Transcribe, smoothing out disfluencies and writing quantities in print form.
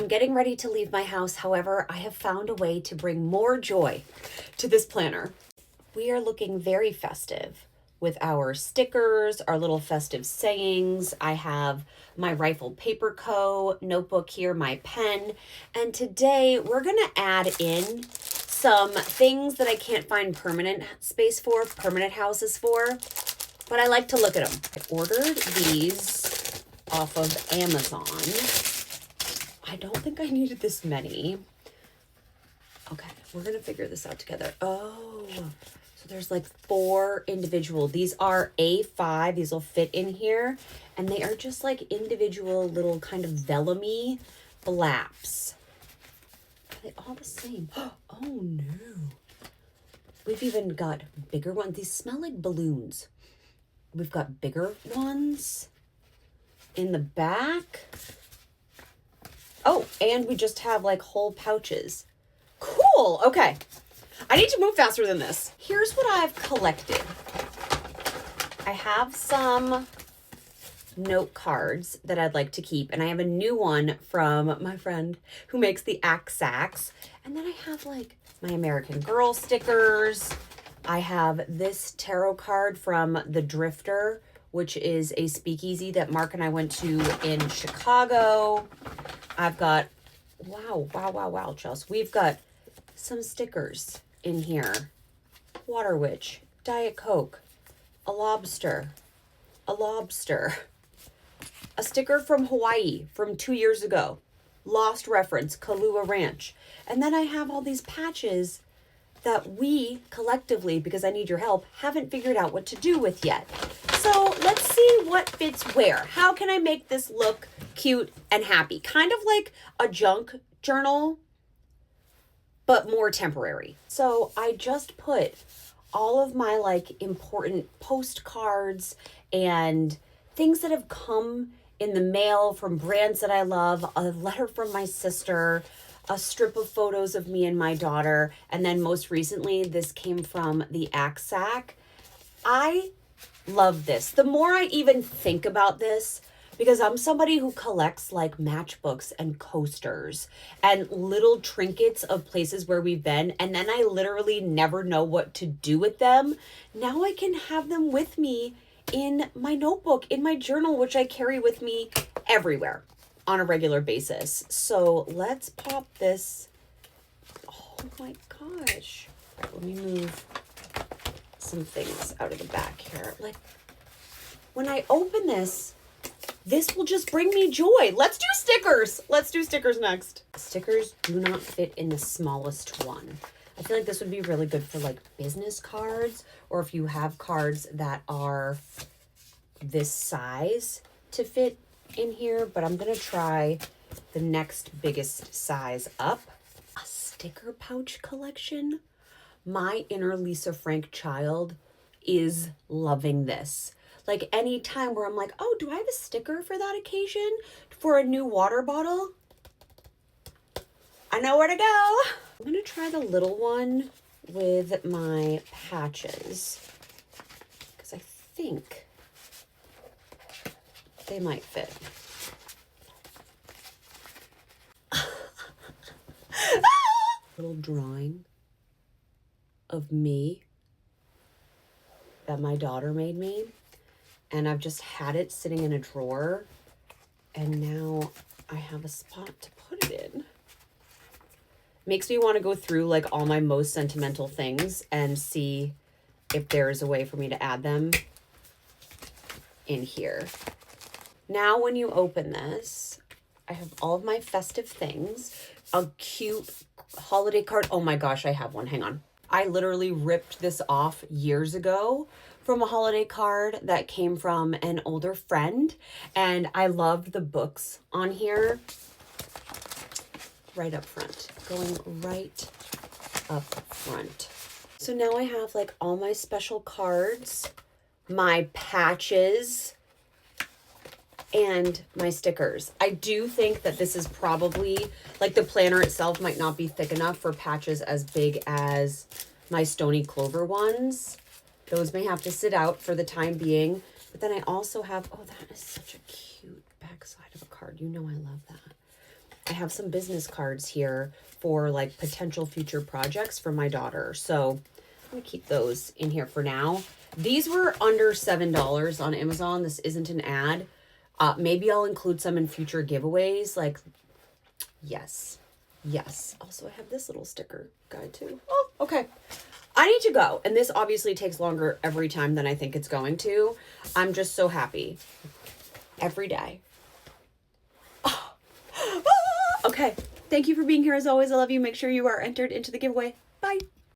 I'm getting ready to leave my house. However, I have found a way to bring more joy to this planner. We are looking very festive with our stickers, our little festive sayings. I have my Rifle Paper Co. notebook here, my pen. And today we're gonna add in some things that I can't find permanent space for, permanent houses for, but I like to look at them. I ordered these off of Amazon. I don't think I needed this many. Okay, we're gonna figure this out together. Oh, so there's like 4 individual. These are A5, these will fit in here. And they are just like individual little kind of vellum-y flaps. Are they all the same? Oh no. We've even got bigger ones. These smell like balloons. We've got bigger ones in the back. Oh, and we just have like whole pouches. Cool. Okay. I need to move faster than this. Here's what I've collected. I have some note cards that I'd like to keep, and I have a new one from my friend who makes the Axe Sacks. And then I have like my American Girl stickers. I have this tarot card from The Drifter, which is a speakeasy that Mark and I went to in Chicago. I've got, wow, Chelsea. We've got some stickers in here. Water Witch, Diet Coke, a lobster, a sticker from Hawaii from 2 years ago, Lost Reference, Kahlua Ranch. And then I have all these patches that we collectively, because I need your help, haven't figured out what to do with yet. So let's see what fits where. How can I make this look cute and happy? Kind of like a junk journal, but more temporary. So I just put all of my like important postcards and things that have come in the mail from brands that I love, a letter from my sister, a strip of photos of me and my daughter, and then most recently, this came from the Axe Sack. I love this. The more I even think about this, because I'm somebody who collects like matchbooks and coasters and little trinkets of places where we've been, and then I literally never know what to do with them. Now I can have them with me in my notebook, in my journal, which I carry with me everywhere on a regular basis. So let's pop this. Oh my gosh. Let me move some things out of the back here. Like when I open this, this will just bring me joy. Let's do stickers. Let's do stickers next. Stickers do not fit in the smallest one. I feel like this would be really good for like business cards, or if you have cards that are this size to fit in here, but I'm gonna try the next biggest size up. A sticker pouch collection. My inner Lisa Frank child is loving this. Like any time where I'm like, oh, do I have a sticker for that occasion for a new water bottle? I know where to go. I'm gonna try the little one with my patches because I think they might fit. Little drawing of me that my daughter made me, and I've just had it sitting in a drawer, and now I have a spot to put it in. Makes me want to go through like all my most sentimental things and see if there's a way for me to add them in here. Now when you open this, I have all of my festive things, a cute holiday card. Oh my gosh, I have one. Hang on. I literally ripped this off years ago from a holiday card that came from an older friend, and I loved the books on here. Right up front, going right up front. So now I have like all my special cards, my patches, and my stickers. I do think that this is probably, like the planner itself might not be thick enough for patches as big as my Stony Clover ones. Those may have to sit out for the time being. But then I also have, oh, that is such a cute backside of a card. You know I love that. I have some business cards here for like potential future projects for my daughter. So I'm gonna keep those in here for now. These were under $7 on Amazon. This isn't an ad. Maybe I'll include some in future giveaways. Like, yes. Yes. Also, I have this little sticker guide too. Oh, okay. I need to go. And this obviously takes longer every time than I think it's going to. I'm just so happy. Every day. Oh. Okay. Thank you for being here as always. I love you. Make sure you are entered into the giveaway. Bye.